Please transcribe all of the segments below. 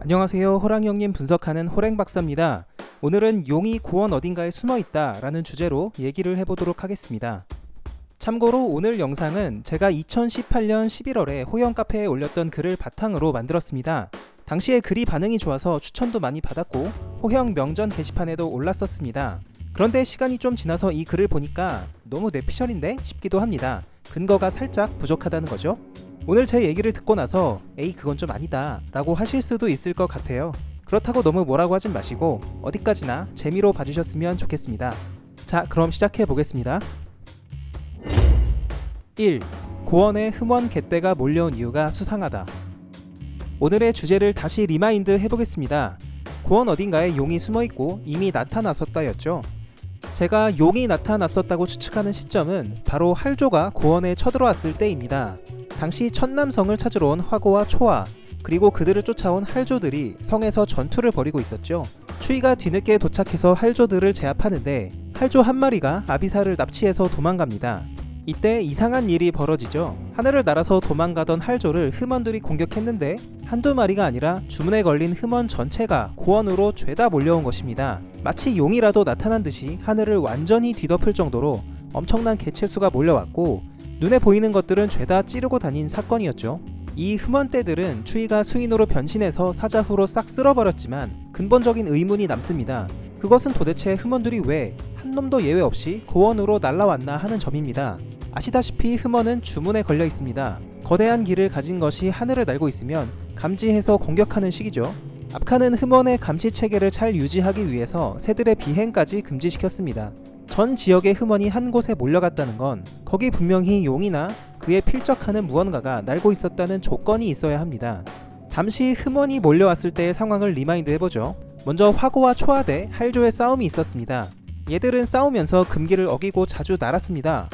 안녕하세요. 호랑이형님 분석하는 호랭박사입니다. 오늘은 용이 고원 어딘가에 숨어있다 라는 주제로 얘기를 해보도록 하겠습니다. 참고로 오늘 영상은 제가 2018년 11월에 호영 카페에 올렸던 글을 바탕으로 만들었습니다. 당시에 글이 반응이 좋아서 추천도 많이 받았고 호영 명전 게시판에도 올랐었습니다. 그런데 시간이 좀 지나서 이 글을 보니까 너무 뇌피셜인데 싶기도 합니다. 근거가 살짝 부족하다는 거죠. 오늘 제 얘기를 듣고 나서 에이 그건 좀 아니다 라고 하실 수도 있을 것 같아요. 그렇다고 너무 뭐라고 하진 마시고 어디까지나 재미로 봐주셨으면 좋겠습니다. 자, 그럼 시작해 보겠습니다. 1. 고원에 흠원 갯대가 몰려온 이유가 수상하다. 오늘의 주제를 다시 리마인드 해보겠습니다. 고원 어딘가에 용이 숨어있고 이미 나타났었다였죠. 제가 용이 나타났었다고 추측하는 시점은 바로 할조가 고원에 쳐들어왔을 때입니다. 당시 천남성을 찾으러 온 화고와 초아, 그리고 그들을 쫓아온 할조들이 성에서 전투를 벌이고 있었죠. 추이가 뒤늦게 도착해서 할조들을 제압하는데 할조 한 마리가 아비사를 납치해서 도망갑니다. 이때 이상한 일이 벌어지죠. 하늘을 날아서 도망가던 할조를 흠원들이 공격했는데 한두 마리가 아니라 주문에 걸린 흠원 전체가 고원으로 죄다 몰려온 것입니다. 마치 용이라도 나타난 듯이 하늘을 완전히 뒤덮을 정도로 엄청난 개체수가 몰려왔고 눈에 보이는 것들은 죄다 찌르고 다닌 사건이었죠. 이 흠원떼들은 추이가 수인으로 변신해서 사자후로 싹 쓸어버렸지만 근본적인 의문이 남습니다. 그것은 도대체 흠원들이 왜 한 놈도 예외 없이 고원으로 날아왔나 하는 점입니다. 아시다시피 흠원은 주문에 걸려 있습니다. 거대한 기를 가진 것이 하늘을 날고 있으면 감지해서 공격하는 식이죠. 압칸은 흠원의 감시 체계를 잘 유지하기 위해서 새들의 비행까지 금지시켰습니다. 전 지역의 흠원이 한 곳에 몰려갔다는 건 거기 분명히 용이나 그에 필적하는 무언가가 날고 있었다는 조건이 있어야 합니다. 잠시 흠원이 몰려왔을 때의 상황을 리마인드 해보죠. 먼저 화고와 초아 대 할조의 싸움이 있었습니다. 얘들은 싸우면서 금기를 어기고 자주 날았습니다.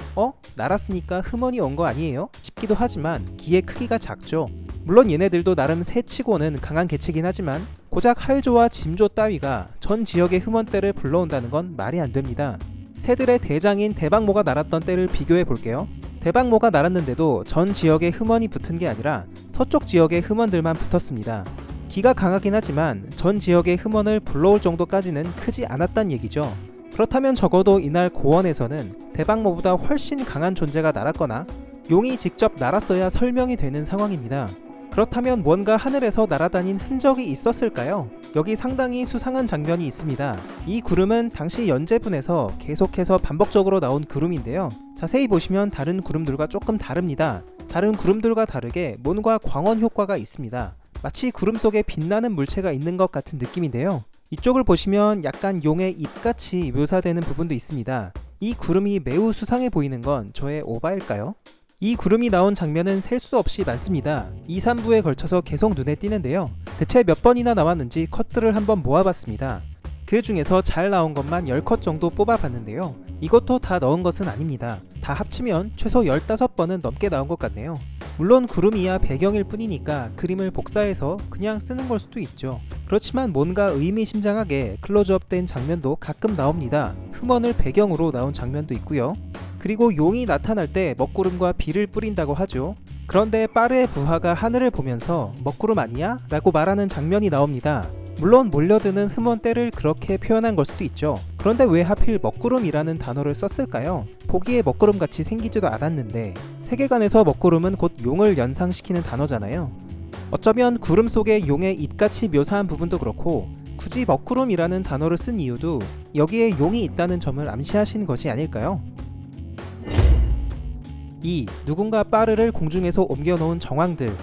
날았으니까 흠원이 온 거 아니에요? 싶기도 하지만 기의 크기가 작죠. 물론 얘네들도 나름 새치고는 강한 개체긴 하지만 고작 할조와 짐조 따위가 전 지역의 흠원떼를 불러온다는 건 말이 안 됩니다. 새들의 대장인 대박모가 날았던 때를 비교해 볼게요. 대박모가 날았는데도 전 지역의 흠원이 붙은 게 아니라 서쪽 지역의 흠원들만 붙었습니다. 기가 강하긴 하지만 전 지역의 흠원을 불러올 정도까지는 크지 않았단 얘기죠. 그렇다면 적어도 이날 고원에서는 대박모보다 훨씬 강한 존재가 날았거나 용이 직접 날았어야 설명이 되는 상황입니다. 그렇다면 뭔가 하늘에서 날아다닌 흔적이 있었을까요? 여기 상당히 수상한 장면이 있습니다. 이 구름은 당시 연제분에서 계속해서 반복적으로 나온 구름인데요. 자세히 보시면 다른 구름들과 조금 다릅니다. 다른 구름들과 다르게 뭔가 광원 효과가 있습니다. 마치 구름 속에 빛나는 물체가 있는 것 같은 느낌인데요. 이쪽을 보시면 약간 용의 입같이 묘사되는 부분도 있습니다. 이 구름이 매우 수상해 보이는 건 저의 오바일까요? 이 구름이 나온 장면은 셀 수 없이 많습니다. 2, 3부에 걸쳐서 계속 눈에 띄는데요. 대체 몇 번이나 나왔는지 컷들을 한번 모아봤습니다. 그 중에서 잘 나온 것만 10컷 정도 뽑아봤는데요. 이것도 다 넣은 것은 아닙니다. 다 합치면 최소 15번은 넘게 나온 것 같네요. 물론 구름이야 배경일 뿐이니까 그림을 복사해서 그냥 쓰는 걸 수도 있죠. 그렇지만 뭔가 의미심장하게 클로즈업된 장면도 가끔 나옵니다. 흠원을 배경으로 나온 장면도 있고요. 그리고 용이 나타날 때 먹구름과 비를 뿌린다고 하죠. 그런데 빠르의 부하가 하늘을 보면서 먹구름 아니야? 라고 말하는 장면이 나옵니다. 물론 몰려드는 흠원떼를 그렇게 표현한 걸 수도 있죠. 그런데 왜 하필 먹구름이라는 단어를 썼을까요? 보기에 먹구름같이 생기지도 않았는데 세계관에서 먹구름은 곧 용을 연상시키는 단어잖아요. 어쩌면 구름 속에 용의 입같이 묘사한 부분도 그렇고 굳이 먹구름이라는 단어를 쓴 이유도 여기에 용이 있다는 점을 암시하신 것이 아닐까요? 2. 누군가 빠르를 공중에서 옮겨놓은 정황들.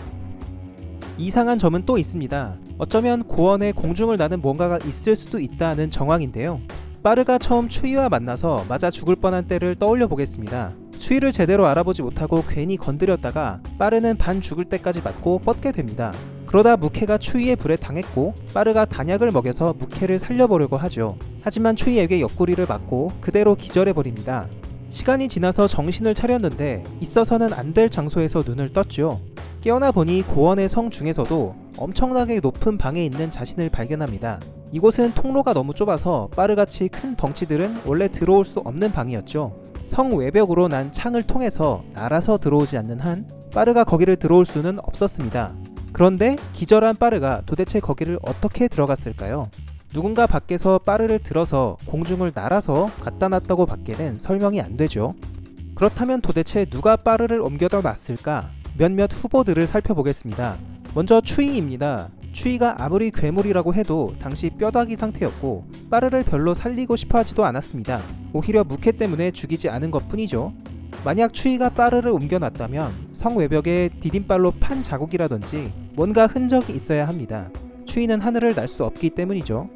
이상한 점은 또 있습니다. 어쩌면 고원에 공중을 나는 뭔가가 있을 수도 있다는 정황인데요. 빠르가 처음 추이와 만나서 맞아 죽을 뻔한 때를 떠올려 보겠습니다. 추이를 제대로 알아보지 못하고 괜히 건드렸다가 빠르는 반 죽을 때까지 맞고 뻗게 됩니다. 그러다 무케가 추이의 불에 당했고 빠르가 단약을 먹여서 무케를 살려보려고 하죠. 하지만 추이에게 옆구리를 맞고 그대로 기절해버립니다. 시간이 지나서 정신을 차렸는데 있어서는 안 될 장소에서 눈을 떴죠. 깨어나 보니 고원의 성 중에서도 엄청나게 높은 방에 있는 자신을 발견합니다. 이곳은 통로가 너무 좁아서 빠르같이 큰 덩치들은 원래 들어올 수 없는 방이었죠. 성 외벽으로 난 창을 통해서 날아서 들어오지 않는 한 빠르가 거기를 들어올 수는 없었습니다. 그런데 기절한 빠르가 도대체 거기를 어떻게 들어갔을까요? 누군가 밖에서 빠르를 들어서 공중을 날아서 갖다 놨다고 밖에는 설명이 안 되죠. 그렇다면 도대체 누가 빠르를 옮겨다 놨을까? 몇몇 후보들을 살펴보겠습니다. 먼저 추이입니다. 추이가 아무리 괴물이라고 해도 당시 뼈다귀 상태였고 빠르를 별로 살리고 싶어 하지도 않았습니다. 오히려 무캐 때문에 죽이지 않은 것 뿐이죠. 만약 추이가 빠르를 옮겨놨다면 성 외벽에 디딤발로 판 자국이라든지 뭔가 흔적이 있어야 합니다. 추이는 하늘을 날 수 없기 때문이죠.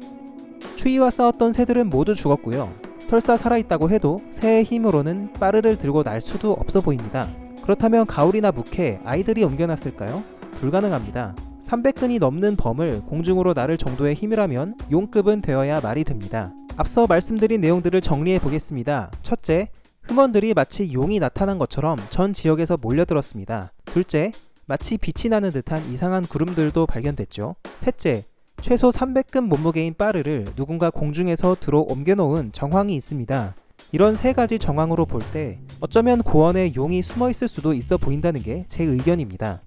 추이와 싸웠던 새들은 모두 죽었고요. 설사 살아있다고 해도 새의 힘으로는 빠르를 들고 날 수도 없어 보입니다. 그렇다면 가울이나 무캐, 아이들이 옮겨놨을까요? 불가능합니다. 300근이 넘는 범을 공중으로 나를 정도의 힘이라면 용급은 되어야 말이 됩니다. 앞서 말씀드린 내용들을 정리해 보겠습니다. 첫째, 흠원들이 마치 용이 나타난 것처럼 전 지역에서 몰려들었습니다. 둘째, 마치 빛이 나는 듯한 이상한 구름들도 발견됐죠. 셋째, 최소 300근 몸무게인 빠르를 누군가 공중에서 들어 옮겨놓은 정황이 있습니다. 이런 세 가지 정황으로 볼 때 어쩌면 고원에 용이 숨어 있을 수도 있어 보인다는 게 제 의견입니다.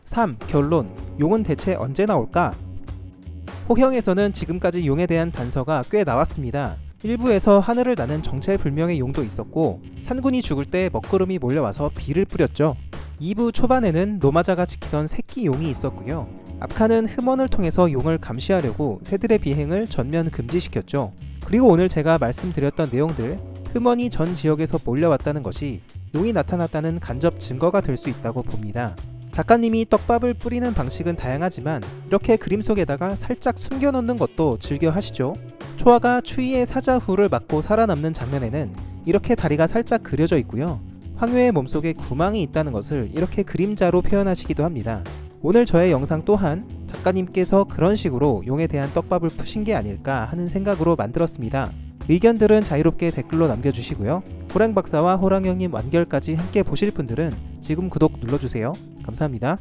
3. 결론. 용은 대체 언제 나올까? 호형에서는 지금까지 용에 대한 단서가 꽤 나왔습니다. 일부에서 하늘을 나는 정체불명의 용도 있었고 산군이 죽을 때 먹구름이 몰려와서 비를 뿌렸죠. 2부 초반에는 노마자가 지키던 새끼 용이 있었고요. 압칸은 흠원을 통해서 용을 감시하려고 새들의 비행을 전면 금지시켰죠. 그리고 오늘 제가 말씀드렸던 내용들, 흠원이 전 지역에서 몰려왔다는 것이 용이 나타났다는 간접 증거가 될 수 있다고 봅니다. 작가님이 떡밥을 뿌리는 방식은 다양하지만 이렇게 그림 속에다가 살짝 숨겨놓는 것도 즐겨 하시죠. 초아가 추이의 사자후를 맞고 살아남는 장면에는 이렇게 다리가 살짝 그려져 있고요. 황효의 몸속에 구멍이 있다는 것을 이렇게 그림자로 표현하시기도 합니다. 오늘 저의 영상 또한 작가님께서 그런 식으로 용에 대한 떡밥을 푸신 게 아닐까 하는 생각으로 만들었습니다. 의견들은 자유롭게 댓글로 남겨주시고요. 호랑박사와 호랑형님 완결까지 함께 보실 분들은 지금 구독 눌러주세요. 감사합니다.